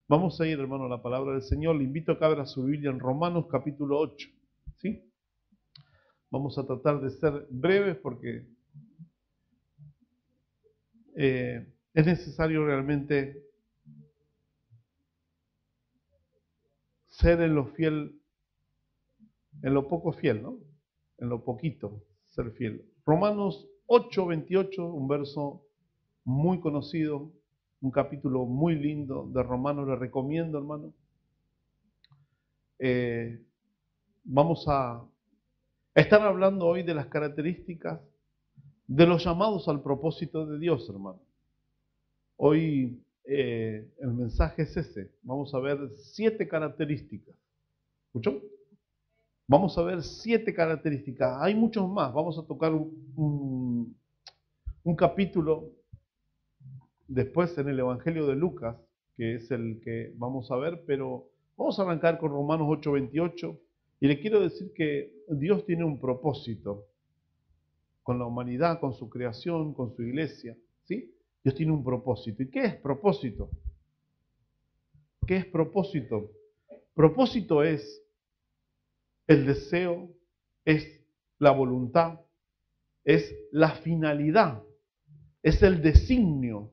Vamos a ir, hermano, a la palabra del Señor. Le invito a que abra su Biblia en Romanos capítulo 8. ¿Sí? Vamos a tratar de ser breves porque es necesario realmente ser en lo fiel, en lo poco fiel, ¿no? En lo poquito, ser fiel. Romanos 8:28, un verso muy conocido, un capítulo muy lindo de Romanos, le recomiendo, hermano. Vamos a estar hablando hoy de las características de los llamados al propósito de Dios, hermano. Hoy el mensaje es ese. Vamos a ver 7 características. ¿Escuchó? Vamos a ver 7 características. Hay muchos más. Vamos a tocar un capítulo después en el Evangelio de Lucas, que es el que vamos a ver, pero vamos a arrancar con Romanos 8:28. Y le quiero decir que Dios tiene un propósito con la humanidad, con su creación, con su iglesia, ¿sí? Dios tiene un propósito. ¿Y qué es propósito? ¿Qué es propósito? Propósito es el deseo, es la voluntad, es la finalidad, es el designio,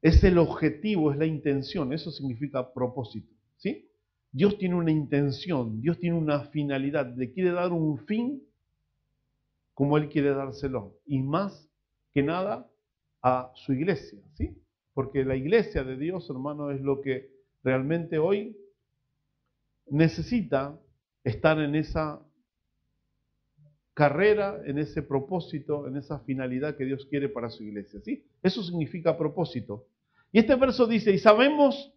es el objetivo, es la intención. Eso significa propósito, ¿sí? Dios tiene una intención, Dios tiene una finalidad, le quiere dar un fin como Él quiere dárselo. Y más que nada a su iglesia, ¿sí? Porque la iglesia de Dios, hermano, es lo que realmente hoy necesita estar en esa carrera, en ese propósito, en esa finalidad que Dios quiere para su iglesia, ¿sí? Eso significa propósito. Y este verso dice, y sabemos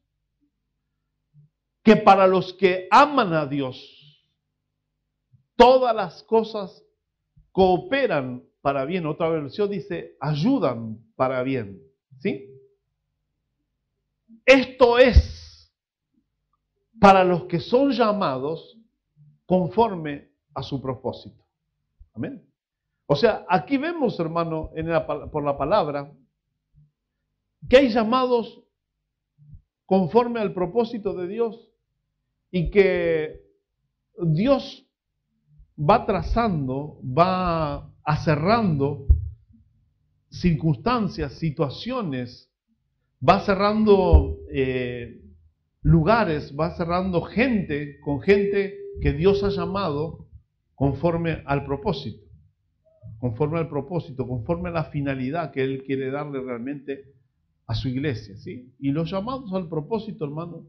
que para los que aman a Dios, todas las cosas cooperan para bien. Otra versión dice, ayudan para bien, ¿sí? Esto es para los que son llamados conforme a su propósito. Amén. O sea, aquí vemos, hermano, por la palabra, que hay llamados conforme al propósito de Dios y que Dios va trazando, va acerrando circunstancias, situaciones, va cerrando lugares, va cerrando gente con gente que Dios ha llamado conforme al propósito, conforme a la finalidad que Él quiere darle realmente a su iglesia, ¿sí? Y los llamados al propósito, hermano,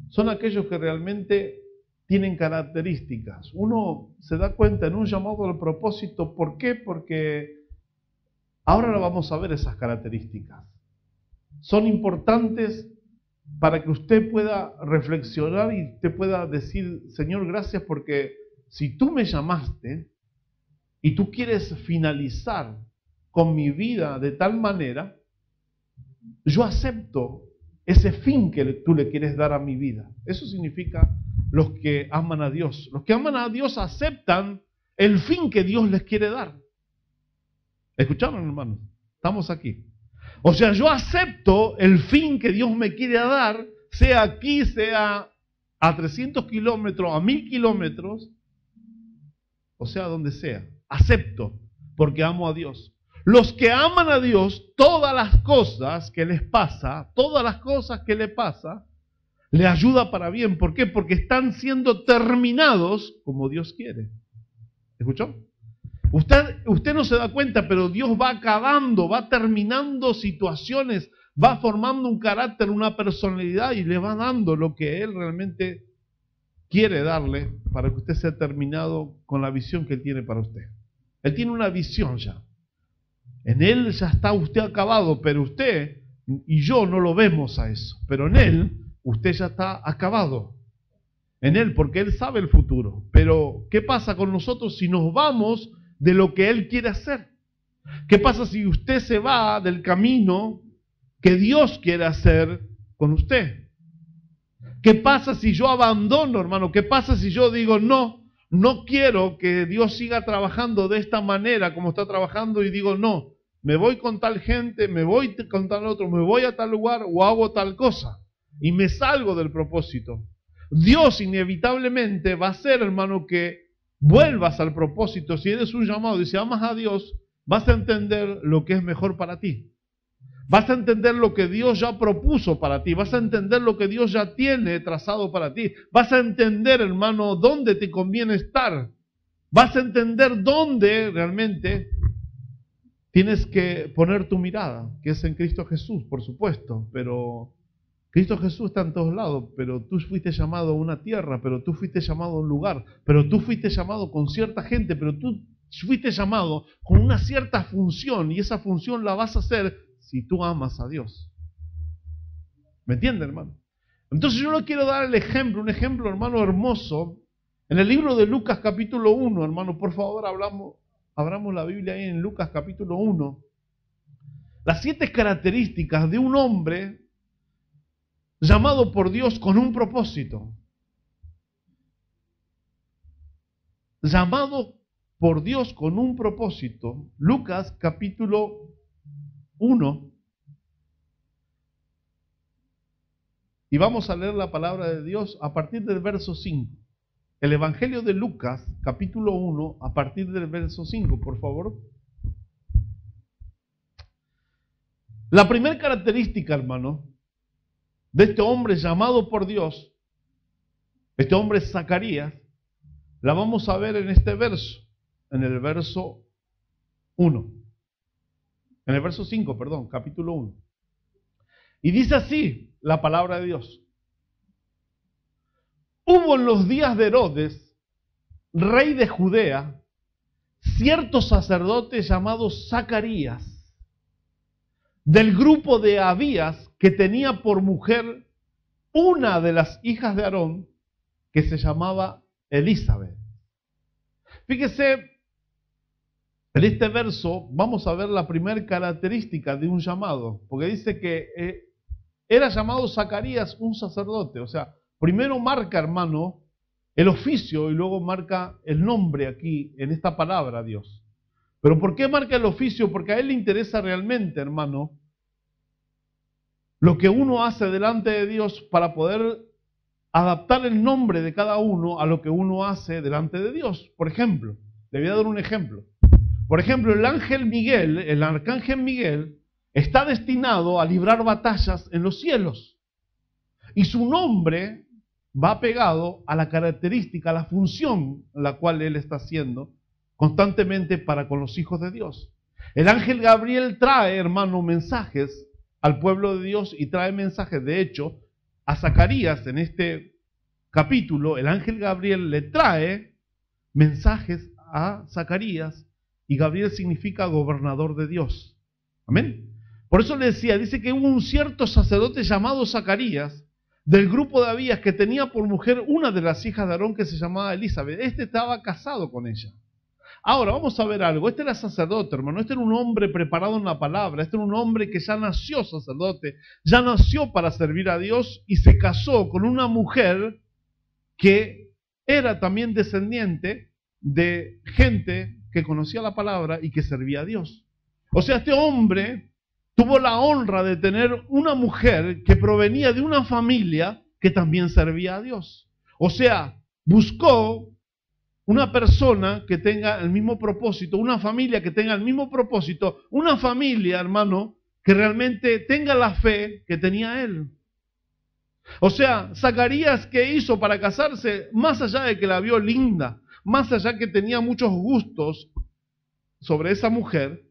son aquellos que realmente tienen características. Uno se da cuenta en un llamado al propósito, ¿por qué? Porque ahora vamos a ver esas características. Son importantes para que usted pueda reflexionar y usted pueda decir, Señor, gracias porque si tú me llamaste y tú quieres finalizar con mi vida de tal manera, yo acepto ese fin que tú le quieres dar a mi vida. Eso significa los que aman a Dios. Los que aman a Dios aceptan el fin que Dios les quiere dar. ¿Escucharon, hermanos? Estamos aquí. O sea, yo acepto el fin que Dios me quiere dar, sea aquí, sea a 300 kilómetros, a 1000 kilómetros, o sea, donde sea. Acepto, porque amo a Dios. Los que aman a Dios, todas las cosas que les pasa, le ayuda para bien. ¿Por qué? Porque están siendo terminados como Dios quiere. ¿Escuchó? Usted no se da cuenta, pero Dios va acabando, va terminando situaciones, va formando un carácter, una personalidad y le va dando lo que Él realmente quiere darle para que usted sea terminado con la visión que Él tiene para usted. Él tiene una visión ya. En Él ya está usted acabado, pero usted y yo no lo vemos a eso. Pero en Él, usted ya está acabado. En Él, porque Él sabe el futuro. Pero, ¿qué pasa con nosotros si nos vamos de lo que Él quiere hacer? ¿Qué pasa si usted se va del camino que Dios quiere hacer con usted? ¿Qué pasa si yo abandono, hermano? ¿Qué pasa si yo digo, no quiero que Dios siga trabajando de esta manera como está trabajando y digo, no, me voy con tal gente, me voy con tal otro, me voy a tal lugar o hago tal cosa? y me salgo del propósito, Dios inevitablemente va a hacer, hermano, que vuelvas al propósito. Si eres un llamado y si amas a Dios, vas a entender lo que es mejor para ti. Vas a entender lo que Dios ya propuso para ti. Vas a entender lo que Dios ya tiene trazado para ti. Vas a entender, hermano, dónde te conviene estar. Vas a entender dónde realmente tienes que poner tu mirada, que es en Cristo Jesús, por supuesto. Pero Cristo Jesús está en todos lados, pero tú fuiste llamado a una tierra, pero tú fuiste llamado a un lugar, pero tú fuiste llamado con cierta gente, pero tú fuiste llamado con una cierta función y esa función la vas a hacer si tú amas a Dios. ¿Me entiende, hermano? Entonces yo le quiero dar el ejemplo, un ejemplo, hermano, hermoso. En el libro de Lucas capítulo 1, hermano, por favor, abramos la Biblia ahí en Lucas capítulo 1. Las 7 características de un hombre llamado por Dios con un propósito. Llamado por Dios con un propósito. Lucas capítulo 1. Y vamos a leer la palabra de Dios a partir del verso 5. El Evangelio de Lucas capítulo 1 a partir del verso 5, por favor. La primera característica, hermano, de este hombre llamado por Dios, este hombre Zacarías, la vamos a ver en este verso, en el verso 1. En el verso 5, perdón, capítulo 1. Y dice así la palabra de Dios. Hubo en los días de Herodes, rey de Judea, cierto sacerdote llamado Zacarías, del grupo de Abías, que tenía por mujer una de las hijas de Aarón, que se llamaba Elizabeth. Fíjese, en este verso vamos a ver la primera característica de un llamado, porque dice que era llamado Zacarías un sacerdote. O sea, primero marca, hermano, el oficio y luego marca el nombre aquí en esta palabra, Dios. Pero ¿por qué marca el oficio? Porque a él le interesa realmente, hermano, lo que uno hace delante de Dios para poder adaptar el nombre de cada uno a lo que uno hace delante de Dios. Por ejemplo, le voy a dar un ejemplo. Por ejemplo, el ángel Miguel, el arcángel Miguel, está destinado a librar batallas en los cielos. Y su nombre va pegado a la característica, a la función la cual él está haciendo constantemente para con los hijos de Dios. El ángel Gabriel trae, hermano, mensajes al pueblo de Dios y trae mensajes. De hecho, a Zacarías en este capítulo, el ángel Gabriel le trae mensajes a Zacarías y Gabriel significa gobernador de Dios. Amén. Por eso le decía, dice que hubo un cierto sacerdote llamado Zacarías del grupo de Abías que tenía por mujer una de las hijas de Aarón que se llamaba Elizabeth. Este estaba casado con ella. Ahora, vamos a ver algo. Este era sacerdote, hermano. Este era un hombre preparado en la palabra. Este era un hombre que ya nació sacerdote. Ya nació para servir a Dios y se casó con una mujer que era también descendiente de gente que conocía la palabra y que servía a Dios. O sea, este hombre tuvo la honra de tener una mujer que provenía de una familia que también servía a Dios. O sea, buscó una persona que tenga el mismo propósito, una familia que tenga el mismo propósito, una familia, hermano, que realmente tenga la fe que tenía él. O sea, Zacarías, ¿qué hizo para casarse? Más allá de que la vio linda, más allá que tenía muchos gustos sobre esa mujer,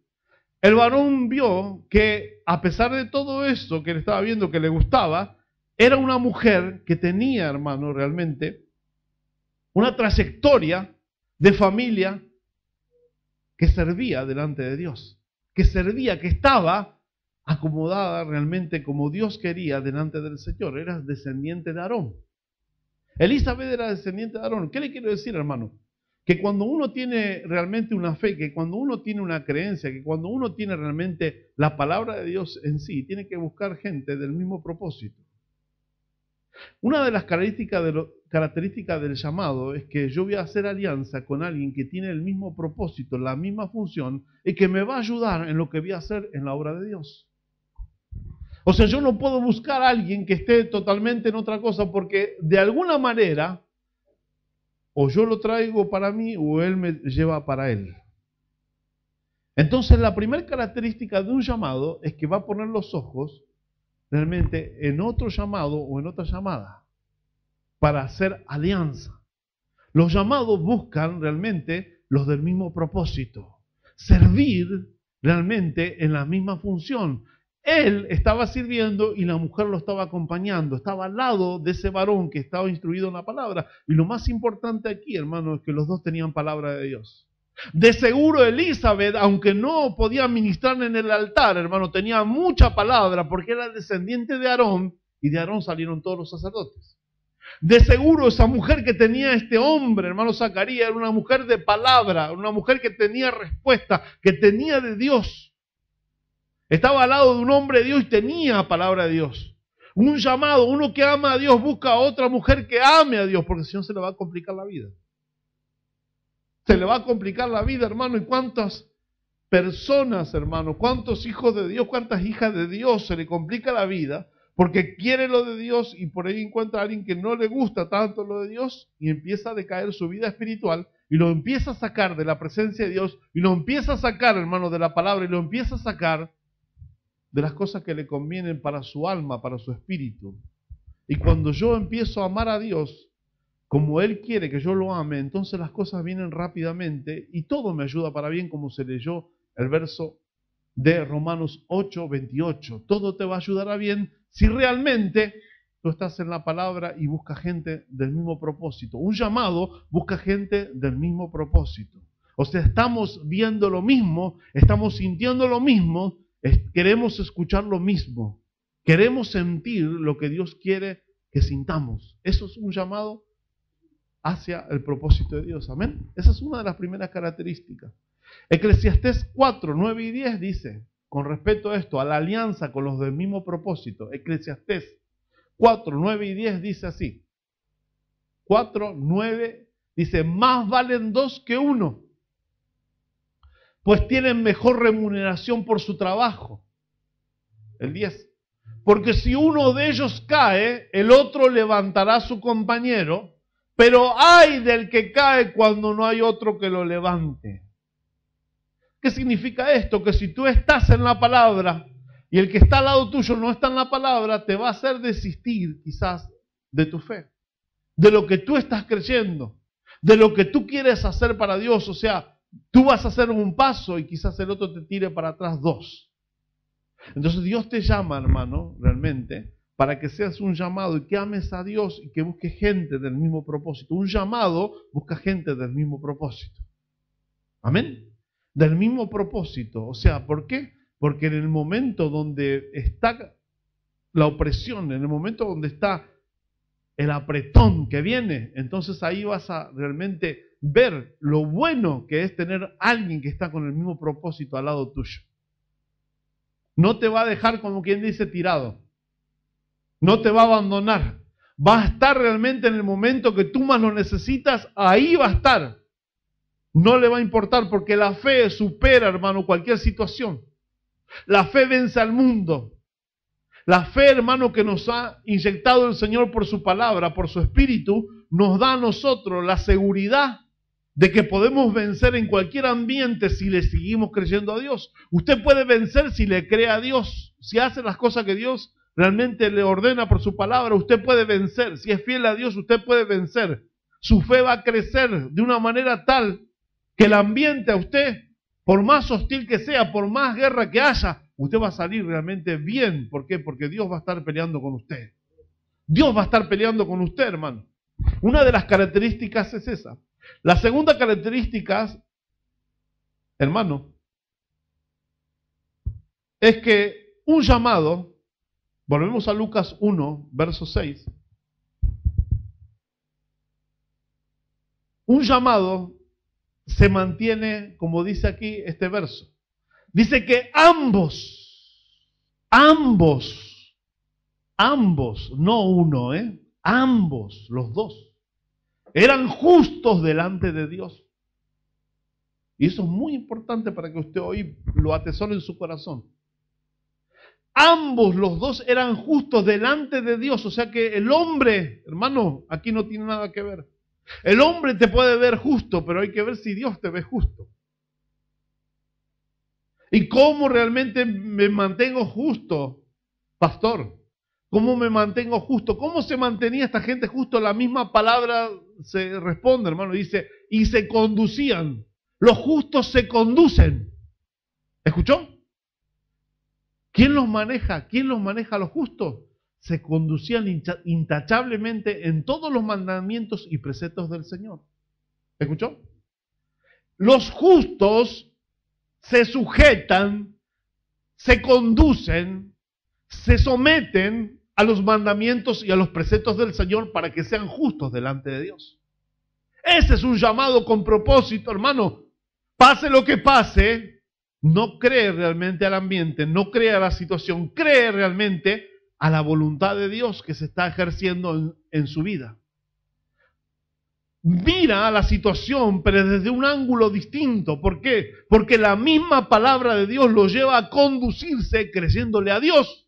el varón vio que a pesar de todo esto que él estaba viendo que le gustaba, era una mujer que tenía, hermano, realmente una trayectoria de familia que servía delante de Dios, que servía, que estaba acomodada realmente como Dios quería delante del Señor. Era descendiente de Aarón. Elizabeth era descendiente de Aarón. ¿Qué le quiero decir, hermano? Que cuando uno tiene realmente una fe, que cuando uno tiene una creencia, que cuando uno tiene realmente la palabra de Dios en sí, tiene que buscar gente del mismo propósito. Una de las características del llamado es que yo voy a hacer alianza con alguien que tiene el mismo propósito, la misma función, y que me va a ayudar en lo que voy a hacer en la obra de Dios. O sea, yo no puedo buscar a alguien que esté totalmente en otra cosa porque de alguna manera o yo lo traigo para mí o él me lleva para él. Entonces la primera característica de un llamado es que va a poner los ojos realmente en otro llamado o en otra llamada para hacer alianza. Los llamados buscan realmente los del mismo propósito, servir realmente en la misma función. Él estaba sirviendo y la mujer lo estaba acompañando, estaba al lado de ese varón que estaba instruido en la palabra. Y lo más importante aquí, hermano, es que los dos tenían palabra de Dios. De seguro Elizabeth, aunque no podía ministrar en el altar, hermano, tenía mucha palabra porque era descendiente de Aarón y de Aarón salieron todos los sacerdotes. De seguro esa mujer que tenía este hombre, hermano Zacarías, era una mujer de palabra, una mujer que tenía respuesta, que tenía de Dios. Estaba al lado de un hombre de Dios y tenía palabra de Dios. Un llamado, uno que ama a Dios busca a otra mujer que ame a Dios, porque si no se le va a complicar la vida. Se le va a complicar la vida, hermano. ¿Y cuántas personas, hermano, cuántos hijos de Dios, cuántas hijas de Dios se le complica la vida? Porque quiere lo de Dios y por ahí encuentra a alguien que no le gusta tanto lo de Dios y empieza a decaer su vida espiritual y lo empieza a sacar de la presencia de Dios y lo empieza a sacar, hermano, de la palabra y lo empieza a sacar de las cosas que le convienen para su alma, para su espíritu. Y cuando yo empiezo a amar a Dios como Él quiere que yo lo ame, entonces las cosas vienen rápidamente y todo me ayuda para bien, como se leyó el verso de Romanos 8:28. Todo te va a ayudar a bien si realmente tú estás en la palabra y buscas gente del mismo propósito. Un llamado busca gente del mismo propósito. O sea, estamos viendo lo mismo, estamos sintiendo lo mismo, queremos escuchar lo mismo, queremos sentir lo que Dios quiere que sintamos. Eso es un llamado hacia el propósito de Dios. Amén. Esa es una de las primeras características. Eclesiastés 4:9-10 dice, con respecto a esto, a la alianza con los del mismo propósito, Eclesiastés 4:9-10 dice así, 4:9 dice, más valen dos que uno, pues tienen mejor remuneración por su trabajo. El 10. Porque si uno de ellos cae, el otro levantará a su compañero, pero ay del que cae cuando no hay otro que lo levante. ¿Qué significa esto? Que si tú estás en la palabra y el que está al lado tuyo no está en la palabra, te va a hacer desistir quizás de tu fe, de lo que tú estás creyendo, de lo que tú quieres hacer para Dios. O sea, tú vas a hacer un paso y quizás el otro te tire para atrás dos. Entonces Dios te llama, hermano, realmente, para que seas un llamado y que ames a Dios y que busques gente del mismo propósito. Un llamado busca gente del mismo propósito. Amén. Del mismo propósito. O sea, ¿por qué? Porque en el momento donde está la opresión, en el momento donde está el apretón que viene, entonces ahí vas a realmente ver lo bueno que es tener a alguien que está con el mismo propósito al lado tuyo. No te va a dejar, como quien dice, tirado. No te va a abandonar. Va a estar realmente en el momento que tú más lo necesitas, ahí va a estar. No le va a importar porque la fe supera, hermano, cualquier situación. La fe vence al mundo. La fe, hermano, que nos ha inyectado el Señor por su palabra, por su espíritu, nos da a nosotros la seguridad de que podemos vencer en cualquier ambiente si le seguimos creyendo a Dios. Usted puede vencer si le cree a Dios. Si hace las cosas que Dios realmente le ordena por su palabra, usted puede vencer. Si es fiel a Dios, usted puede vencer. Su fe va a crecer de una manera tal que el ambiente a usted, por más hostil que sea, por más guerra que haya, usted va a salir realmente bien. ¿Por qué? Porque Dios va a estar peleando con usted. Dios va a estar peleando con usted, hermano. Una de las características es esa. La segunda característica, hermano, es que un llamado, volvemos a Lucas 1, verso 6, un llamado se mantiene, como dice aquí este verso. Dice que ambos, no uno, ambos, los dos, eran justos delante de Dios. Y eso es muy importante para que usted hoy lo atesore en su corazón. ambos los dos eran justos delante de Dios. O sea que el hombre, hermano, aquí no tiene nada que ver. El hombre te puede ver justo, pero hay que ver si Dios te ve justo. ¿Y cómo realmente me mantengo justo, pastor? ¿Cómo me mantengo justo? ¿Cómo se mantenía esta gente justo? La misma palabra se responde, hermano. Dice, y se conducían. Los justos se conducen. ¿Escuchó? ¿Quién los maneja? ¿Quién los maneja a los justos? Se conducían intachablemente en todos los mandamientos y preceptos del Señor. ¿Escuchó? Los justos se sujetan, se conducen, se someten a los mandamientos y a los preceptos del Señor para que sean justos delante de Dios. Ese es un llamado con propósito, hermano. Pase lo que pase, no cree realmente al ambiente, no cree a la situación, cree realmente a la voluntad de Dios que se está ejerciendo en su vida. Mira la situación, pero desde un ángulo distinto. ¿Por qué? Porque la misma palabra de Dios lo lleva a conducirse creyéndole a Dios.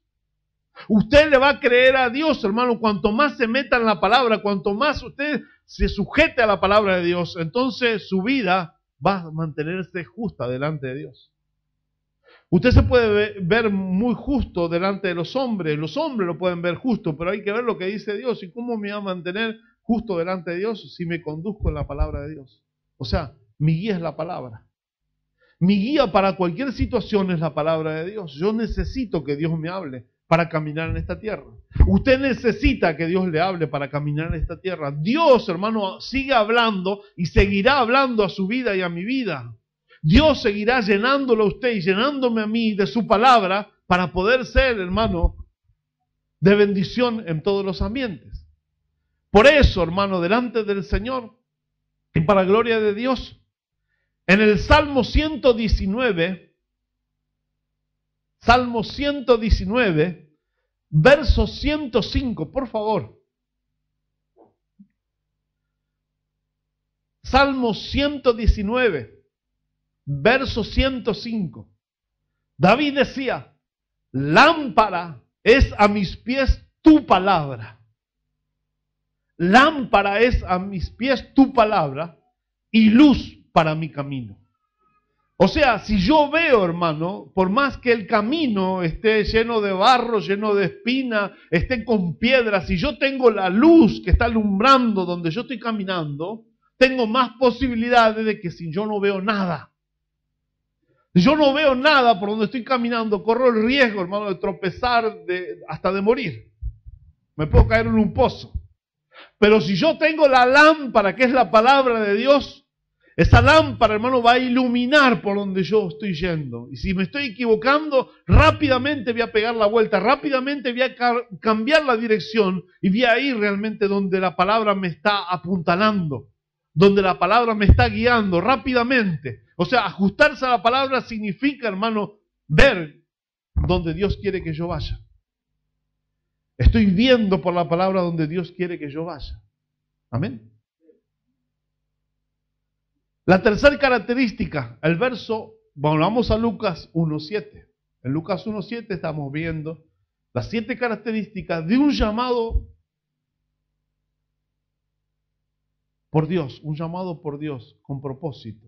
Usted le va a creer a Dios, hermano, cuanto más se meta en la palabra, cuanto más usted se sujete a la palabra de Dios, entonces su vida va a mantenerse justa delante de Dios. Usted se puede ver muy justo delante de los hombres lo pueden ver justo, pero hay que ver lo que dice Dios y cómo me va a mantener justo delante de Dios si me conduzco en la palabra de Dios. O sea, mi guía es la palabra. Mi guía para cualquier situación es la palabra de Dios. Yo necesito que Dios me hable para caminar en esta tierra. Usted necesita que Dios le hable para caminar en esta tierra. Dios, hermano, sigue hablando y seguirá hablando a su vida y a mi vida. Dios seguirá llenándolo a usted y llenándome a mí de su palabra para poder ser, hermano, de bendición en todos los ambientes. Por eso, hermano, delante del Señor y para gloria de Dios, en el Salmo 119, verso 105, por favor. Salmo 119. Verso 105. David decía, lámpara es a mis pies tu palabra. Lámpara es a mis pies tu palabra y luz para mi camino. O sea, si yo veo, hermano, por más que el camino esté lleno de barro, lleno de espina, esté con piedras, si yo tengo la luz que está alumbrando donde yo estoy caminando, tengo más posibilidades de que si yo no veo nada. Si yo no veo nada por donde estoy caminando, corro el riesgo, hermano, de tropezar hasta de morir. Me puedo caer en un pozo. Pero si yo tengo la lámpara, que es la palabra de Dios, esa lámpara, hermano, va a iluminar por donde yo estoy yendo. Y si me estoy equivocando, rápidamente voy a pegar la vuelta, rápidamente voy a cambiar la dirección y voy a ir realmente donde la palabra me está apuntalando, donde la palabra me está guiando rápidamente. O sea, ajustarse a la palabra significa, hermano, ver donde Dios quiere que yo vaya. Estoy viendo por la palabra donde Dios quiere que yo vaya. Amén. La tercera característica, el verso, bueno, vamos a Lucas 1.7. En Lucas 1.7 estamos viendo las 7 características de un llamado por Dios, un llamado por Dios con propósito.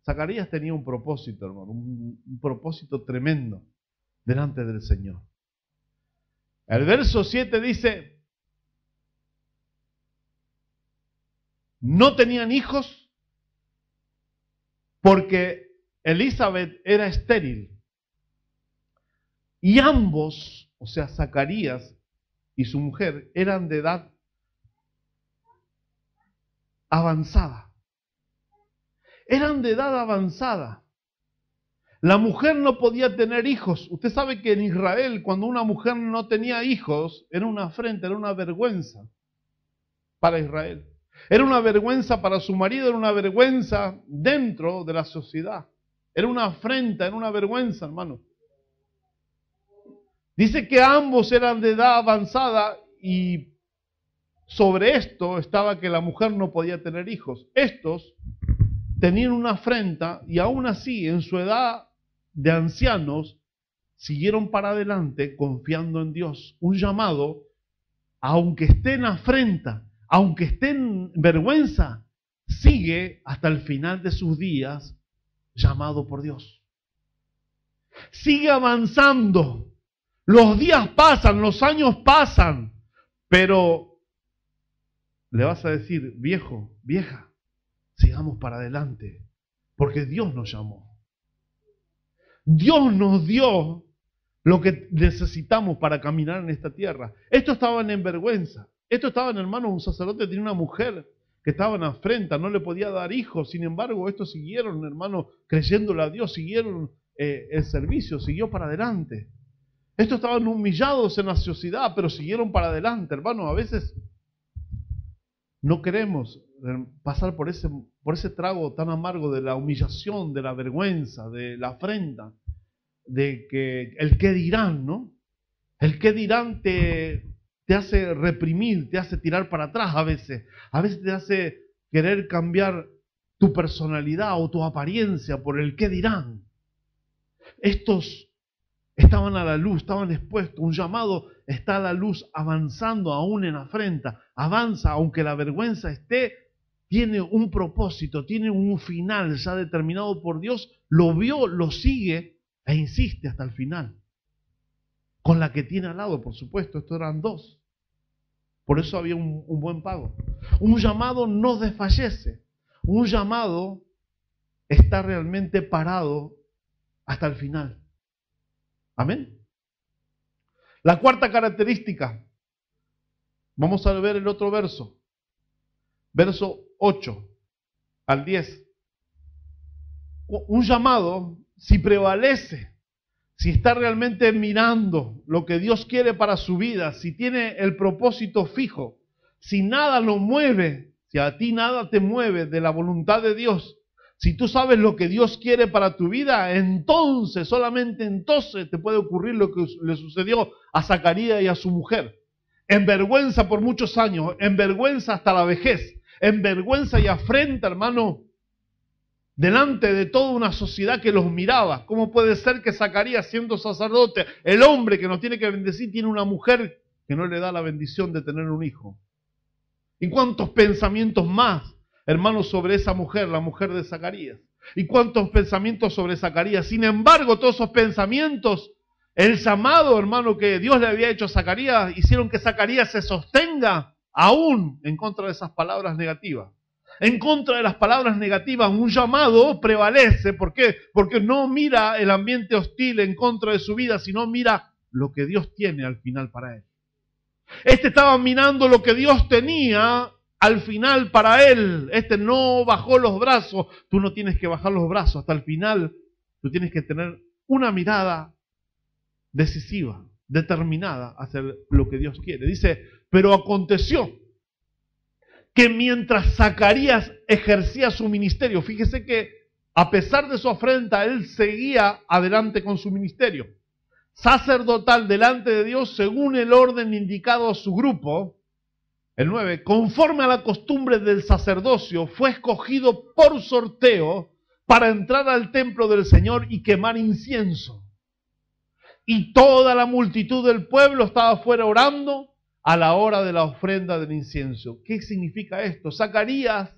Zacarías tenía un propósito, hermano, un propósito tremendo delante del Señor. El verso 7 dice, no tenían hijos porque Elizabeth era estéril. Y ambos, o sea, Zacarías y su mujer, eran de edad avanzada. Eran de edad avanzada. La mujer no podía tener hijos. Usted sabe que en Israel, cuando una mujer no tenía hijos, era una afrenta, era una vergüenza para Israel. Era una vergüenza para su marido, era una vergüenza dentro de la sociedad. Era una afrenta, era una vergüenza, hermano. Dice que ambos eran de edad avanzada y sobre esto estaba que la mujer no podía tener hijos. Estos tenían una afrenta y aún así en su edad de ancianos siguieron para adelante confiando en Dios. Un llamado, aunque esté en afrenta, aunque esté en vergüenza, sigue hasta el final de sus días llamado por Dios. Sigue avanzando. Los días pasan, los años pasan, pero le vas a decir, viejo, vieja, sigamos para adelante, porque Dios nos llamó. Dios nos dio lo que necesitamos para caminar en esta tierra. Estos estaban en vergüenza. Estos estaban, hermano, un sacerdote tenía una mujer que estaba en afrenta, no le podía dar hijos. Sin embargo, estos siguieron, hermano, creyéndole a Dios, siguieron el servicio, siguió para adelante. Estos estaban humillados en la sociedad, pero siguieron para adelante, hermano. A veces no queremos pasar por ese trago tan amargo de la humillación, de la vergüenza, de la afrenta, de que el qué dirán, ¿no? El qué dirán te hace reprimir, te hace tirar para atrás a veces te hace querer cambiar tu personalidad o tu apariencia por el qué dirán. Estos estaban a la luz, estaban expuestos. Un llamado está a la luz, avanzando aún en afrenta. Avanza, aunque la vergüenza esté, tiene un propósito, tiene un final ya determinado por Dios. Lo vio, lo sigue e insiste hasta el final. Con la que tiene al lado, por supuesto, estos eran dos. Por eso había un buen pago. Un llamado no desfallece. Un llamado está realmente parado hasta el final. Amén. La cuarta característica. Vamos a ver el otro verso. Verso 8 al 10. Un llamado, si prevalece, si está realmente mirando lo que Dios quiere para su vida, si tiene el propósito fijo, si nada lo mueve, si a ti nada te mueve de la voluntad de Dios, si tú sabes lo que Dios quiere para tu vida, entonces, solamente entonces te puede ocurrir lo que le sucedió a Zacarías y a su mujer. En vergüenza por muchos años, en vergüenza hasta la vejez, en vergüenza y afrenta, hermano, delante de toda una sociedad que los miraba. ¿Cómo puede ser que Zacarías, siendo sacerdote, el hombre que nos tiene que bendecir, tiene una mujer que no le da la bendición de tener un hijo? ¿Y cuántos pensamientos más, hermanos, sobre esa mujer, la mujer de Zacarías? ¿Y cuántos pensamientos sobre Zacarías? Sin embargo, todos esos pensamientos, el llamado, hermano, que Dios le había hecho a Zacarías, hicieron que Zacarías se sostenga aún en contra de esas palabras negativas. En contra de las palabras negativas, un llamado prevalece. ¿Por qué? Porque no mira el ambiente hostil en contra de su vida, sino mira lo que Dios tiene al final para él. Este estaba mirando lo que Dios tenía al final para él. Este no bajó los brazos. Tú no tienes que bajar los brazos hasta el final. Tú tienes que tener una mirada decisiva, determinada a hacer lo que Dios quiere. Dice, pero aconteció que mientras Zacarías ejercía su ministerio, fíjese que a pesar de su afrenta, él seguía adelante con su ministerio sacerdotal delante de Dios según el orden indicado a su grupo. El 9, conforme a la costumbre del sacerdocio, fue escogido por sorteo para entrar al templo del Señor y quemar incienso. Y toda la multitud del pueblo estaba afuera orando a la hora de la ofrenda del incienso. ¿Qué significa esto? Zacarías,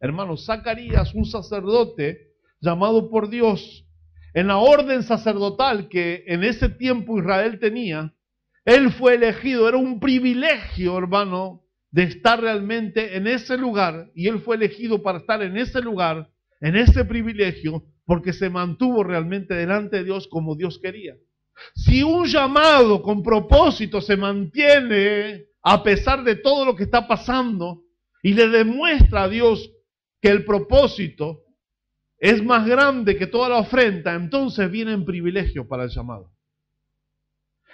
hermanos, Zacarías, un sacerdote llamado por Dios, en la orden sacerdotal que en ese tiempo Israel tenía, él fue elegido, era un privilegio, hermano, de estar realmente en ese lugar, y él fue elegido para estar en ese lugar, en ese privilegio, porque se mantuvo realmente delante de Dios como Dios quería. Si un llamado con propósito se mantiene a pesar de todo lo que está pasando y le demuestra a Dios que el propósito es más grande que toda la ofrenda, entonces viene un privilegio para el llamado.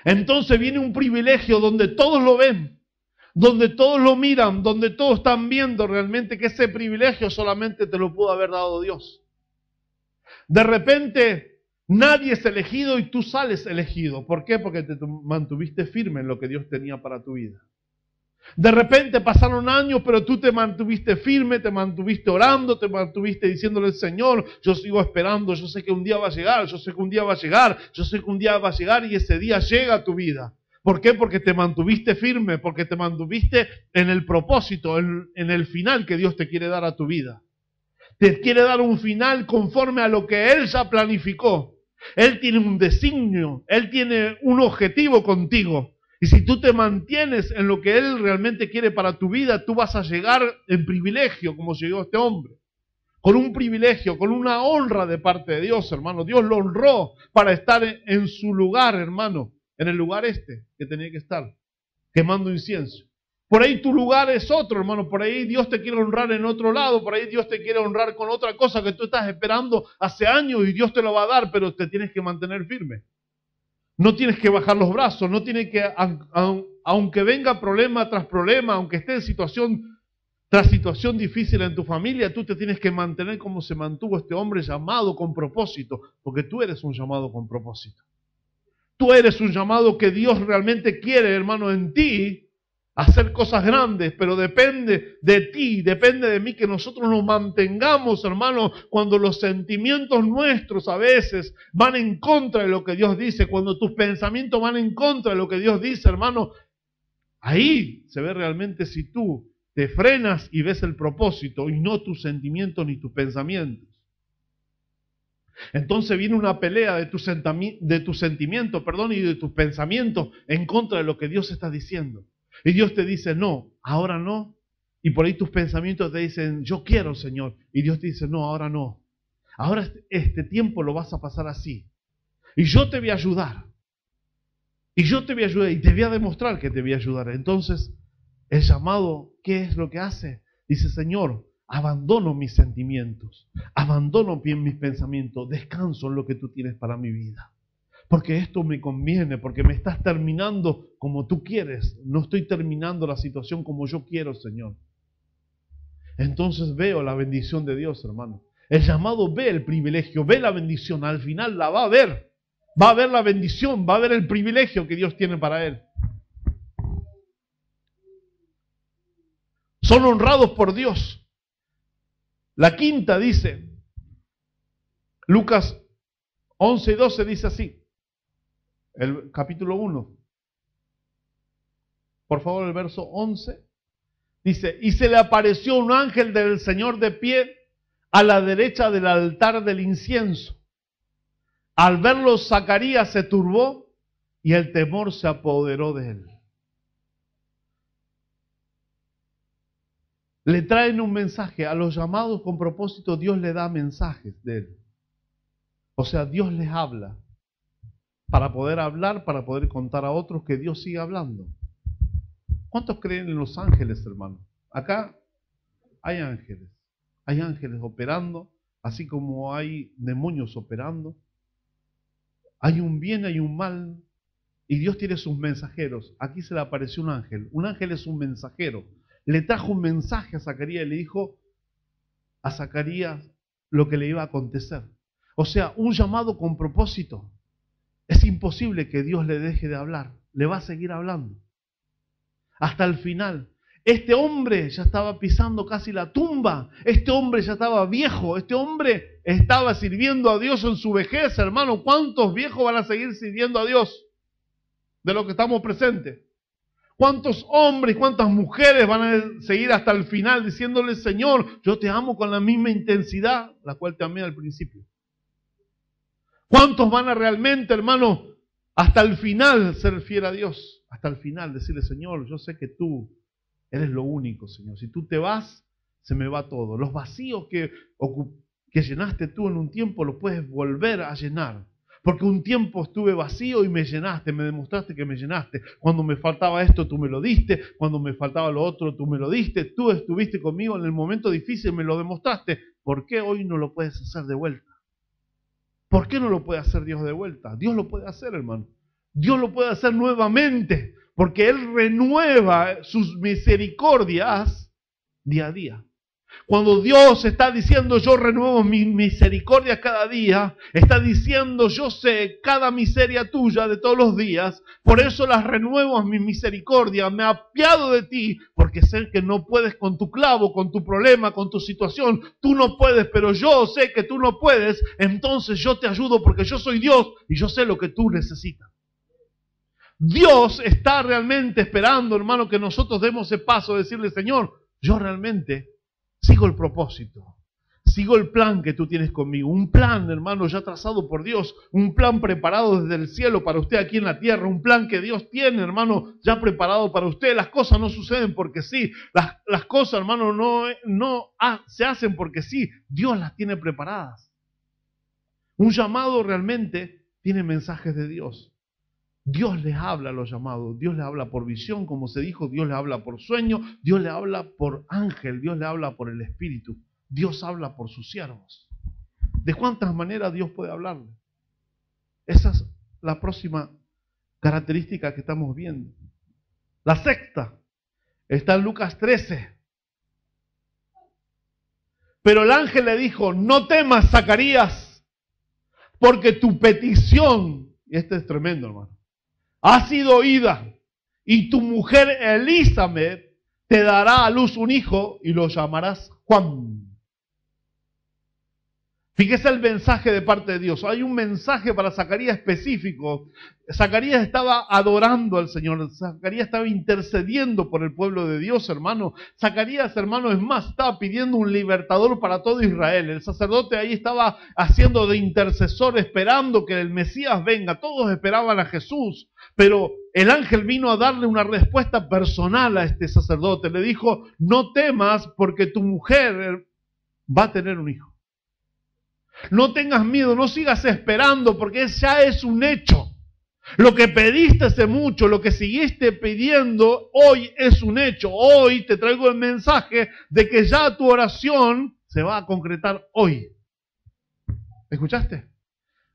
Entonces viene un privilegio donde todos lo ven, donde todos lo miran, donde todos están viendo realmente que ese privilegio solamente te lo pudo haber dado Dios. De repente nadie es elegido y tú sales elegido. ¿Por qué? Porque te mantuviste firme en lo que Dios tenía para tu vida. De repente pasaron años, pero tú te mantuviste firme, te mantuviste orando, te mantuviste diciéndole al Señor, yo sigo esperando, yo sé que un día va a llegar, yo sé que un día va a llegar, yo sé que un día va a llegar y ese día llega a tu vida. ¿Por qué? Porque te mantuviste firme, porque te mantuviste en el propósito, en el final que Dios te quiere dar a tu vida. Te quiere dar un final conforme a lo que Él ya planificó. Él tiene un designio, Él tiene un objetivo contigo. Y si tú te mantienes en lo que Él realmente quiere para tu vida, tú vas a llegar en privilegio, como llegó este hombre. Con un privilegio, con una honra de parte de Dios, hermano. Dios lo honró para estar en su lugar, hermano. En el lugar que tenía que estar, quemando incienso. Por ahí tu lugar es otro, hermano. Por ahí Dios te quiere honrar en otro lado. Por ahí Dios te quiere honrar con otra cosa que tú estás esperando hace años y Dios te lo va a dar, pero te tienes que mantener firme. No tienes que bajar los brazos, no tienes que, aunque venga problema tras problema, aunque esté en situación tras situación difícil en tu familia, tú te tienes que mantener como se mantuvo este hombre llamado con propósito, porque tú eres un llamado con propósito. Tú eres un llamado que Dios realmente quiere, hermano, en ti, hacer cosas grandes, pero depende de ti, depende de mí que nosotros nos mantengamos, hermano, cuando los sentimientos nuestros a veces van en contra de lo que Dios dice, cuando tus pensamientos van en contra de lo que Dios dice, hermano, ahí se ve realmente si tú te frenas y ves el propósito y no tus sentimientos ni tus pensamientos. Entonces viene una pelea de tus sentimientos, y de tus pensamientos en contra de lo que Dios está diciendo. Y Dios te dice, no, ahora no. Y por ahí tus pensamientos te dicen, yo quiero, Señor. Y Dios te dice, no, ahora no. Ahora este tiempo lo vas a pasar así. Y yo te voy a ayudar. Y yo te voy a ayudar y te voy a demostrar que te voy a ayudar. Entonces, el llamado, ¿qué es lo que hace? Dice, Señor, abandono mis sentimientos, abandono bien mis pensamientos, descanso en lo que tú tienes para mi vida. Porque esto me conviene, porque me estás terminando como tú quieres. No estoy terminando la situación como yo quiero, Señor. Entonces veo la bendición de Dios, hermano. El llamado ve el privilegio, ve la bendición. Al final la va a ver. Va a ver la bendición, va a ver el privilegio que Dios tiene para él. Son honrados por Dios. La quinta dice, Lucas 11 y 12 dice así. El capítulo 1. Por favor, el verso 11. Dice, y se le apareció un ángel del Señor de pie a la derecha del altar del incienso. Al verlo, Zacarías se turbó y el temor se apoderó de él. Le traen un mensaje. A los llamados con propósito, Dios le da mensajes de él. O sea, Dios les habla. Para poder hablar, para poder contar a otros que Dios sigue hablando. ¿Cuántos creen en los ángeles, hermano? Acá hay ángeles. Hay ángeles operando, así como hay demonios operando. Hay un bien, hay un mal. Y Dios tiene sus mensajeros. Aquí se le apareció un ángel. Un ángel es un mensajero. Le trajo un mensaje a Zacarías y le dijo a Zacarías lo que le iba a acontecer. O sea, un llamado con propósito. Es imposible que Dios le deje de hablar. Le va a seguir hablando. Hasta el final. Este hombre ya estaba pisando casi la tumba. Este hombre ya estaba viejo. Este hombre estaba sirviendo a Dios en su vejez, hermano. ¿Cuántos viejos van a seguir sirviendo a Dios? De lo que estamos presentes. ¿Cuántos hombres y cuántas mujeres van a seguir hasta el final diciéndole, Señor, yo te amo con la misma intensidad, la cual te amé al principio? ¿Cuántos van a realmente, hermano, hasta el final ser fiel a Dios? Hasta el final decirle, Señor, yo sé que tú eres lo único, Señor. Si tú te vas, se me va todo. Los vacíos que llenaste tú en un tiempo, los puedes volver a llenar. Porque un tiempo estuve vacío y me llenaste, me demostraste que me llenaste. Cuando me faltaba esto, tú me lo diste. Cuando me faltaba lo otro, tú me lo diste. Tú estuviste conmigo en el momento difícil, me lo demostraste. ¿Por qué hoy no lo puedes hacer de vuelta? ¿Por qué no lo puede hacer Dios de vuelta? Dios lo puede hacer, hermano. Dios lo puede hacer nuevamente, porque Él renueva sus misericordias día a día. Cuando Dios está diciendo yo renuevo mi misericordia cada día, está diciendo yo sé cada miseria tuya de todos los días, por eso las renuevo a mi misericordia, me apiado de ti, porque sé que no puedes con tu clavo, con tu problema, con tu situación, tú no puedes, pero yo sé que tú no puedes, entonces yo te ayudo porque yo soy Dios y yo sé lo que tú necesitas. Dios está realmente esperando, hermano, que nosotros demos ese paso, decirle, Señor, yo realmente sigo el propósito, sigo el plan que tú tienes conmigo, un plan, hermano, ya trazado por Dios, un plan preparado desde el cielo para usted aquí en la tierra, un plan que Dios tiene, hermano, ya preparado para usted. Las cosas no suceden porque sí, las cosas, hermano, no se hacen porque sí, Dios las tiene preparadas. Un llamado realmente tiene mensajes de Dios. Dios les habla a los llamados, Dios les habla por visión, como se dijo, Dios les habla por sueño, Dios les habla por ángel, Dios les habla por el Espíritu, Dios habla por sus siervos. ¿De cuántas maneras Dios puede hablarle? Esa es la próxima característica que estamos viendo. La sexta está en Lucas 13. Pero el ángel le dijo, no temas, Zacarías, porque tu petición, y este es tremendo, hermano, ha sido oída, y tu mujer Elizabeth te dará a luz un hijo y lo llamarás Juan. Fíjese el mensaje de parte de Dios. Hay un mensaje para Zacarías específico. Zacarías estaba adorando al Señor. Zacarías estaba intercediendo por el pueblo de Dios, hermano. Zacarías, hermano, es más, estaba pidiendo un libertador para todo Israel. El sacerdote ahí estaba haciendo de intercesor, esperando que el Mesías venga. Todos esperaban a Jesús. Pero el ángel vino a darle una respuesta personal a este sacerdote. Le dijo, no temas porque tu mujer va a tener un hijo. No tengas miedo, no sigas esperando porque ya es un hecho. Lo que pediste hace mucho, lo que seguiste pidiendo, hoy es un hecho. Hoy te traigo el mensaje de que ya tu oración se va a concretar hoy. ¿Escuchaste?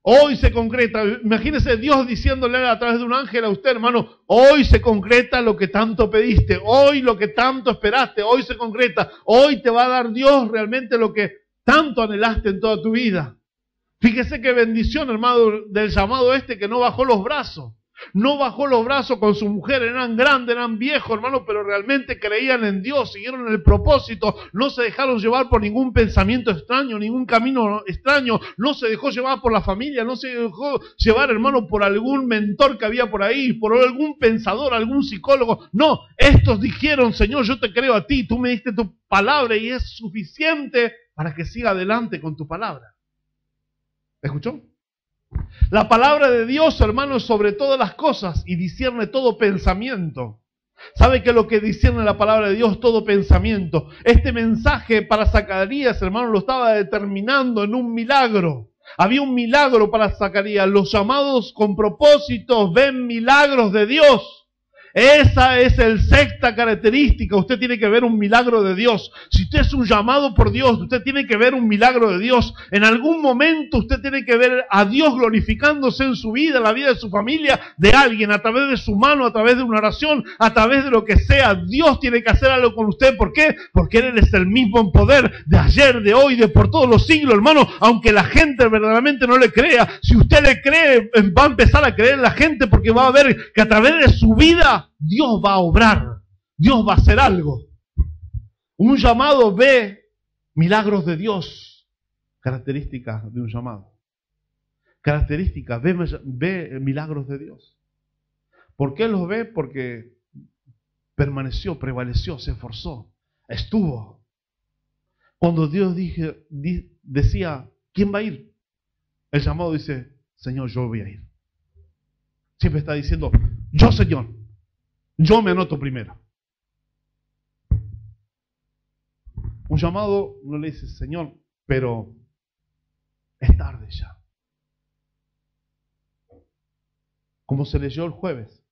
Hoy se concreta. Imagínese Dios diciéndole a través de un ángel a usted, hermano, hoy se concreta lo que tanto pediste, hoy lo que tanto esperaste, hoy se concreta. Hoy te va a dar Dios realmente lo que tanto anhelaste en toda tu vida. Fíjese qué bendición, hermano, del llamado este que no bajó los brazos. No bajó los brazos con su mujer, eran grandes, eran viejos, hermano, pero realmente creían en Dios, siguieron el propósito, no se dejaron llevar por ningún pensamiento extraño, ningún camino extraño, no se dejó llevar por la familia, no se dejó llevar, hermano, por algún mentor que había por ahí, por algún pensador, algún psicólogo. No, estos dijeron, Señor, yo te creo a ti, tú me diste tu palabra y es suficiente para que siga adelante con tu palabra. ¿Escuchó? La palabra de Dios, hermano, es sobre todas las cosas y discierne todo pensamiento. ¿Sabe que lo que discierne la palabra de Dios? Todo pensamiento. Este mensaje para Zacarías, hermano, lo estaba determinando en un milagro. Había un milagro para Zacarías. Los llamados con propósitos ven milagros de Dios. Esa es la sexta característica. Usted tiene que ver un milagro de Dios. Si usted es un llamado por Dios, usted tiene que ver un milagro de Dios. En algún momento usted tiene que ver a Dios glorificándose en su vida, en la vida de su familia, de alguien, a través de su mano, a través de una oración, a través de lo que sea. Dios tiene que hacer algo con usted. ¿Por qué? Porque Él es el mismo en poder de ayer, de hoy, de por todos los siglos, hermano. Aunque la gente verdaderamente no le crea, si usted le cree, va a empezar a creer en la gente porque va a ver que a través de su vida Dios va a obrar, Dios va a hacer algo. Un llamado ve milagros de Dios, características de un llamado. Características, ve milagros de Dios. ¿Por qué los ve? Porque permaneció, prevaleció, se esforzó, estuvo. Cuando Dios decía, ¿quién va a ir? El llamado dice, Señor, yo voy a ir. Siempre está diciendo, yo, Señor. Yo me anoto primero. Un llamado no le dice, Señor, pero es tarde ya. Como se leyó el jueves,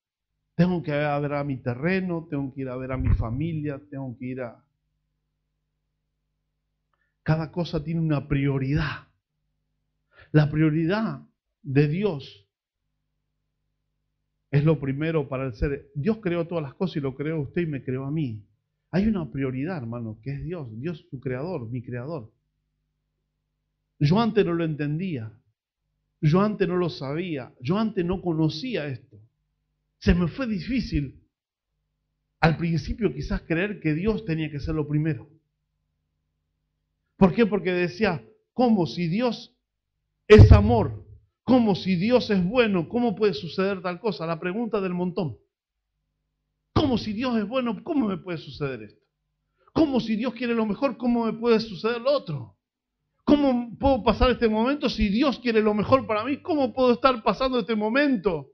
tengo que ir a ver a mi terreno, tengo que ir a ver a mi familia, tengo que ir a... Cada cosa tiene una prioridad. La prioridad de Dios es lo primero para el ser. Dios creó todas las cosas y lo creó a usted y me creó a mí. Hay una prioridad, hermano, que es Dios. Dios tu creador, mi creador. Yo antes no lo entendía. Yo antes no lo sabía. Yo antes no conocía esto. Se me fue difícil al principio quizás creer que Dios tenía que ser lo primero. ¿Por qué? Porque decía, ¿cómo si Dios es amor? ¿Cómo si Dios es bueno? ¿Cómo puede suceder tal cosa? La pregunta del montón. ¿Cómo si Dios es bueno? ¿Cómo me puede suceder esto? ¿Cómo si Dios quiere lo mejor? ¿Cómo me puede suceder lo otro? ¿Cómo puedo pasar este momento si Dios quiere lo mejor para mí? ¿Cómo puedo estar pasando este momento?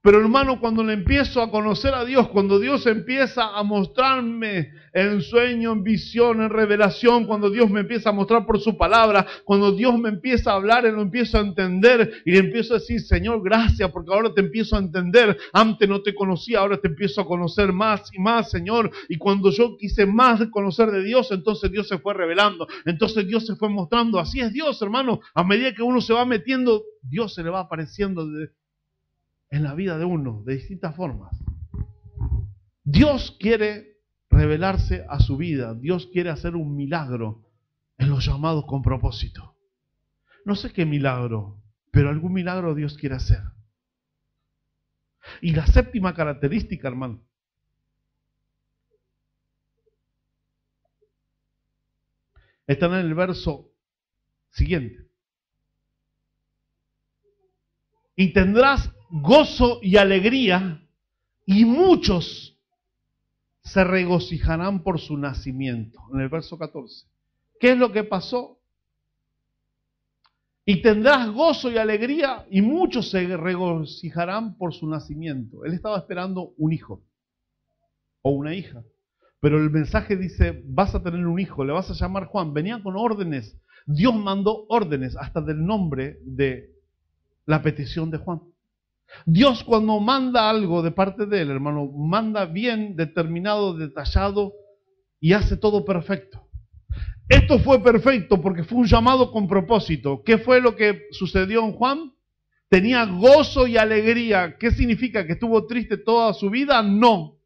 Pero hermano, cuando le empiezo a conocer a Dios, cuando Dios empieza a mostrarme en sueño, en visión, en revelación, cuando Dios me empieza a mostrar por su palabra, cuando Dios me empieza a hablar y lo empiezo a entender y le empiezo a decir, Señor, gracias, porque ahora te empiezo a entender. Antes no te conocía, ahora te empiezo a conocer más y más, Señor. Y cuando yo quise más conocer de Dios, entonces Dios se fue revelando, entonces Dios se fue mostrando. Así es Dios, hermano. A medida que uno se va metiendo, Dios se le va apareciendo en la vida de uno, de distintas formas. Dios quiere revelarse a su vida. Dios quiere hacer un milagro en los llamados con propósito. No sé qué milagro, pero algún milagro Dios quiere hacer. Y la séptima característica, hermano, está en el verso siguiente. Y tendrás gozo y alegría, y muchos se regocijarán por su nacimiento. En el verso 14. ¿Qué es lo que pasó? Y tendrás gozo y alegría, y muchos se regocijarán por su nacimiento. Él estaba esperando un hijo o una hija. Pero el mensaje dice, vas a tener un hijo, le vas a llamar Juan. Venía con órdenes. Dios mandó órdenes hasta del nombre de la petición de Juan. Dios cuando manda algo de parte de él, hermano, manda bien determinado, detallado y hace todo perfecto. Esto fue perfecto porque fue un llamado con propósito. ¿Qué fue lo que sucedió en Juan? Tenía gozo y alegría. ¿Qué significa? ¿Que estuvo triste toda su vida? No.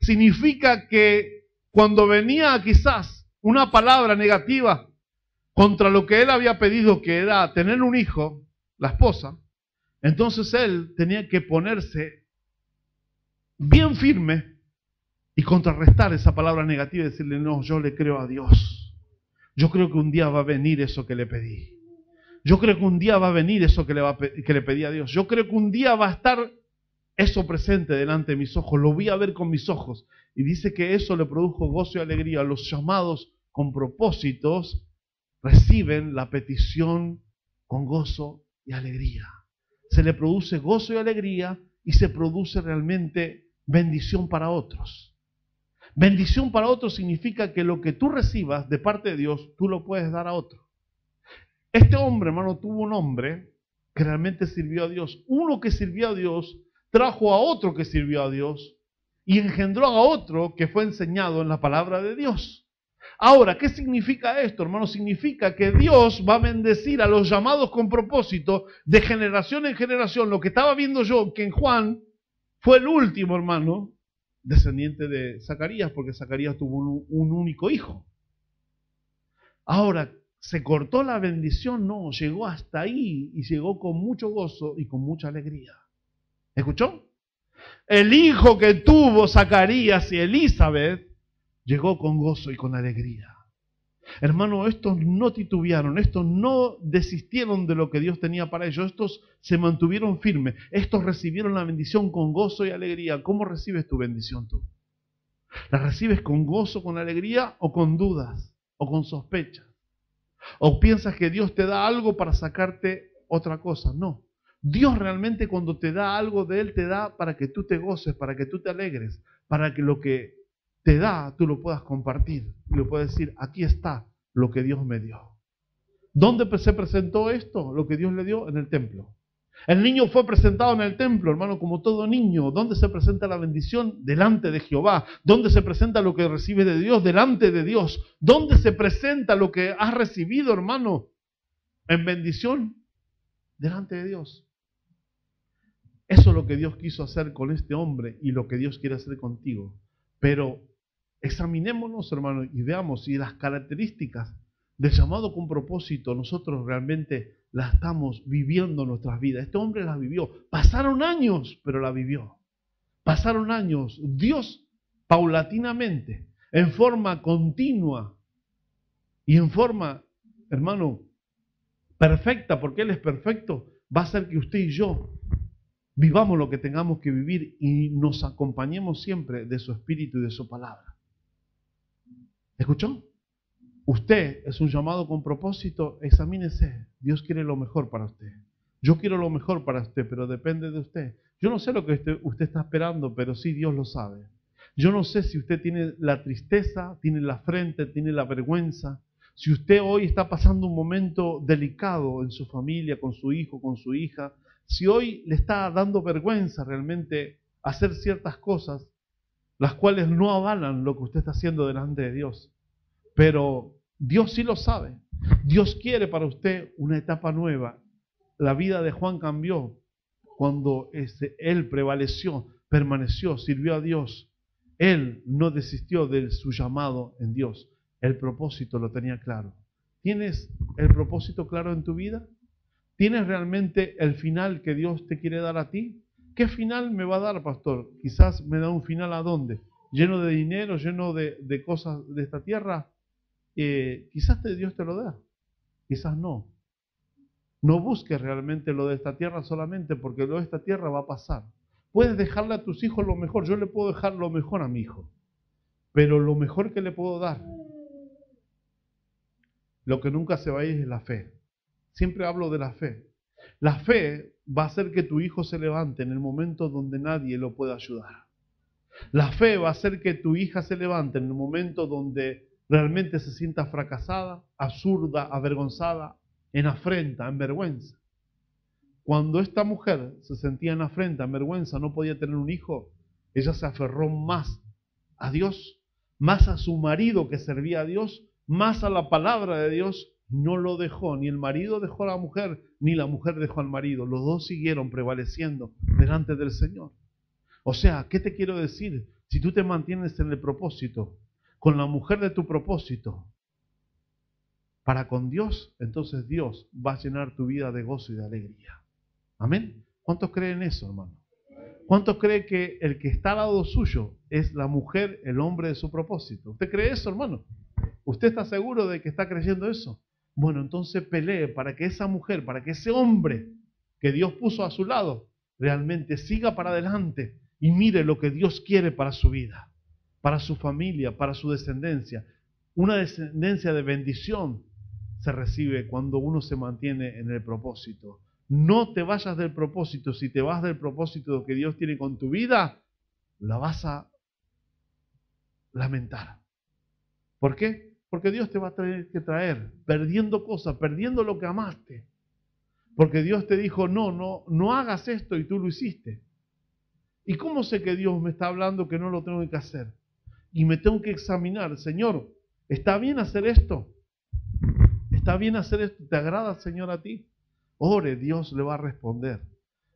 Significa que cuando venía quizás una palabra negativa contra lo que él había pedido, que era tener un hijo, la esposa, entonces él tenía que ponerse bien firme y contrarrestar esa palabra negativa y decirle, no, yo le creo a Dios. Yo creo que un día va a venir eso que le pedí. Yo creo que un día va a venir eso que le pedí a Dios. Yo creo que un día va a estar eso presente delante de mis ojos. Lo voy a ver con mis ojos. Y dice que eso le produjo gozo y alegría. Los llamados con propósitos reciben la petición con gozo y alegría. Se le produce gozo y alegría y se produce realmente bendición para otros. Bendición para otros significa que lo que tú recibas de parte de Dios, tú lo puedes dar a otro. Este hombre, hermano, tuvo un hombre que realmente sirvió a Dios. Uno que sirvió a Dios trajo a otro que sirvió a Dios y engendró a otro que fue enseñado en la palabra de Dios. Ahora, ¿qué significa esto, hermano? Significa que Dios va a bendecir a los llamados con propósito de generación en generación. Lo que estaba viendo yo, que en Juan fue el último, hermano, descendiente de Zacarías, porque Zacarías tuvo un único hijo. Ahora, ¿se cortó la bendición? No, llegó hasta ahí y llegó con mucho gozo y con mucha alegría. ¿Escuchó? El hijo que tuvo Zacarías y Elizabeth llegó con gozo y con alegría. Hermano, estos no titubearon, estos no desistieron de lo que Dios tenía para ellos, estos se mantuvieron firmes, estos recibieron la bendición con gozo y alegría. ¿Cómo recibes tu bendición tú? ¿La recibes con gozo, con alegría o con dudas o con sospechas? ¿O piensas que Dios te da algo para sacarte otra cosa? No. Dios realmente cuando te da algo de Él te da para que tú te goces, para que tú te alegres, para que lo que te da tú lo puedas compartir y lo puedas decir, aquí está lo que Dios me dio. ¿Dónde se presentó esto? Lo que Dios le dio en el templo. El niño fue presentado en el templo, hermano, como todo niño. ¿Dónde se presenta la bendición? Delante de Jehová. ¿Dónde se presenta lo que recibes de Dios? Delante de Dios. ¿Dónde se presenta lo que has recibido, hermano? En bendición, delante de Dios. Eso es lo que Dios quiso hacer con este hombre y lo que Dios quiere hacer contigo. Pero examinémonos, hermano, y veamos si las características del llamado con propósito nosotros realmente las estamos viviendo en nuestras vidas. Este hombre las vivió. Pasaron años, pero la vivió. Pasaron años. Dios, paulatinamente, en forma continua y en forma, hermano, perfecta, porque Él es perfecto, va a hacer que usted y yo vivamos lo que tengamos que vivir y nos acompañemos siempre de su espíritu y de su palabra. ¿Escuchó? Usted es un llamado con propósito, examínese. Dios quiere lo mejor para usted. Yo quiero lo mejor para usted, pero depende de usted. Yo no sé lo que usted está esperando, pero sí Dios lo sabe. Yo no sé si usted tiene la tristeza, tiene la frente, tiene la vergüenza. Si usted hoy está pasando un momento delicado en su familia, con su hijo, con su hija, si hoy le está dando vergüenza realmente hacer ciertas cosas, las cuales no avalan lo que usted está haciendo delante de Dios. Pero Dios sí lo sabe. Dios quiere para usted una etapa nueva. La vida de Juan cambió cuando él prevaleció, permaneció, sirvió a Dios. Él no desistió de su llamado en Dios. El propósito lo tenía claro. ¿Tienes el propósito claro en tu vida? ¿Tienes realmente el final que Dios te quiere dar a ti? ¿Qué final me va a dar, pastor? Quizás me da un final ¿a dónde? ¿Lleno de dinero, lleno de cosas de esta tierra? Quizás Dios te lo da, quizás no. No busques realmente lo de esta tierra solamente porque lo de esta tierra va a pasar. Puedes dejarle a tus hijos lo mejor. Yo le puedo dejar lo mejor a mi hijo, pero lo mejor que le puedo dar, lo que nunca se va a ir es la fe. Siempre hablo de la fe. La fe va a hacer que tu hijo se levante en el momento donde nadie lo pueda ayudar. La fe va a hacer que tu hija se levante en el momento donde realmente se sienta fracasada, absurda, avergonzada, en afrenta, en vergüenza. Cuando esta mujer se sentía en afrenta, en vergüenza, no podía tener un hijo, ella se aferró más a Dios, más a su marido que servía a Dios, más a la palabra de Dios. No lo dejó, ni el marido dejó a la mujer, ni la mujer dejó al marido. Los dos siguieron prevaleciendo delante del Señor. O sea, ¿qué te quiero decir? Si tú te mantienes en el propósito, con la mujer de tu propósito, para con Dios, entonces Dios va a llenar tu vida de gozo y de alegría. Amén. ¿Cuántos creen eso, hermano? ¿Cuántos creen que el que está al lado suyo es la mujer, el hombre de su propósito? ¿Usted cree eso, hermano? ¿Usted está seguro de que está creyendo eso? Bueno, entonces pelee para que esa mujer, para que ese hombre que Dios puso a su lado, realmente siga para adelante y mire lo que Dios quiere para su vida, para su familia, para su descendencia. Una descendencia de bendición se recibe cuando uno se mantiene en el propósito. No te vayas del propósito. Si te vas del propósito que Dios tiene con tu vida, la vas a lamentar. ¿Por qué? Porque Dios te va a tener que traer perdiendo cosas, perdiendo lo que amaste. Porque Dios te dijo, no hagas esto y tú lo hiciste. ¿Y cómo sé que Dios me está hablando que no lo tengo que hacer? Y me tengo que examinar, Señor, ¿está bien hacer esto? ¿Está bien hacer esto? ¿Te agrada, Señor, a ti? Ore, Dios le va a responder.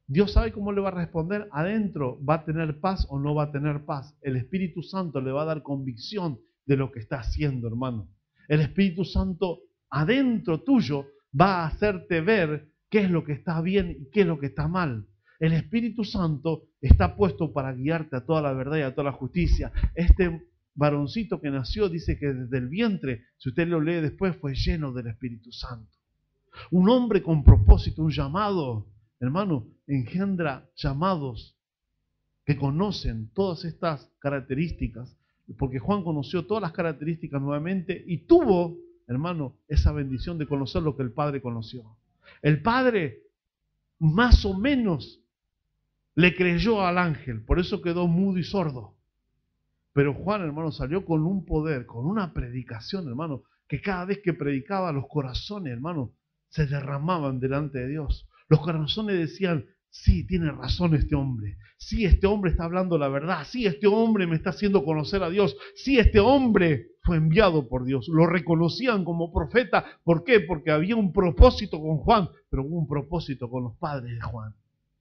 Dios sabe cómo le va a responder. Adentro va a tener paz o no va a tener paz. El Espíritu Santo le va a dar convicción de lo que está haciendo, hermano. El Espíritu Santo adentro tuyo va a hacerte ver qué es lo que está bien y qué es lo que está mal. El Espíritu Santo está puesto para guiarte a toda la verdad y a toda la justicia. Este varoncito que nació dice que desde el vientre, si usted lo lee después, fue lleno del Espíritu Santo. Un hombre con propósito, un llamado, hermano, engendra llamados que conocen todas estas características, porque Juan conoció todas las características nuevamente y tuvo, hermano, esa bendición de conocer lo que el Padre conoció. El Padre más o menos le creyó al ángel, por eso quedó mudo y sordo. Pero Juan, hermano, salió con un poder, con una predicación, hermano, que cada vez que predicaba los corazones, hermano, se derramaban delante de Dios. Los corazones decían, sí, tiene razón este hombre. Sí, este hombre está hablando la verdad. Sí, este hombre me está haciendo conocer a Dios. Sí, este hombre fue enviado por Dios. Lo reconocían como profeta. ¿Por qué? Porque había un propósito con Juan, pero hubo un propósito con los padres de Juan.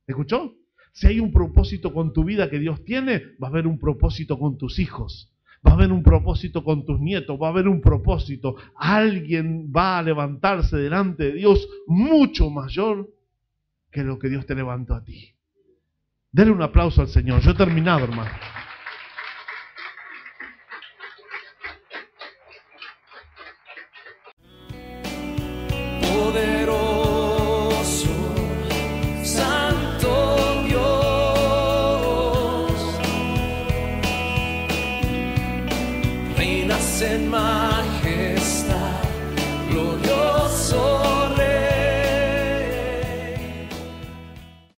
¿Escuchó? Si hay un propósito con tu vida que Dios tiene, va a haber un propósito con tus hijos. Va a haber un propósito con tus nietos, va a haber un propósito. Alguien va a levantarse delante de Dios mucho mayor que lo que Dios te levantó a ti. Dele un aplauso al Señor. Yo he terminado, hermano. Poderoso, Santo Dios, reinas en majestad, glorioso.